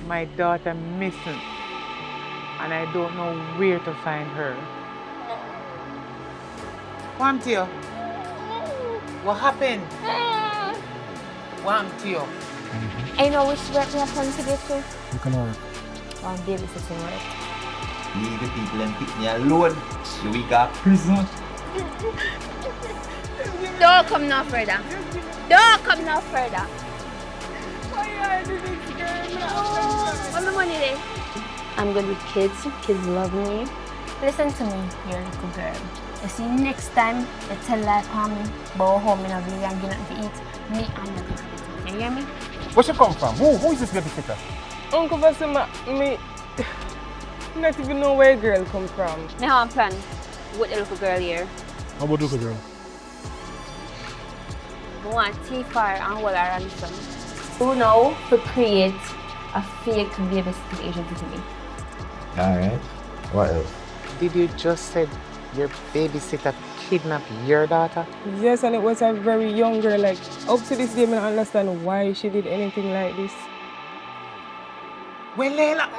My daughter missing, and I don't know where to find her. What happened to you? What happened? What happened to you? I know which work we have come to do too. You can work. Babysitting work. Leave the people and pick me alone. You week up prison. Don't come no further. Don't come no further. Why are you doing this, girl? What's the money there? I'm good with kids. Kids love me. Listen to me, you little girl. You see, next time you tell like me, go home in a village and get nothing to eat, me and you can have it. You hear me? Where she come from? Who is this babysitter? Uncle Vasuma, me not even know where girl come from. Me have a plan with the little girl here. How about little girl? I want tea fire and hold her ransom. Who know to create a fake babysitting agency to me? Alright. What else? Did you just say your babysitter kidnapped your daughter? Yes, and it was a very young girl. Like, up to this day, I don't understand why she did anything like this. Well, Leila,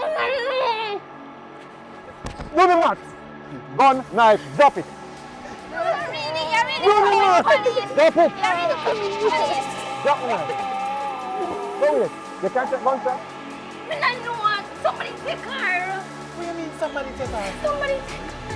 Do the math! Gun, knife, drop it! You're really Do the math! Drop it! police. Drop the knife! Go with it. You can't take gunshot. I know somebody take her. what do you mean somebody take her? Somebody take her.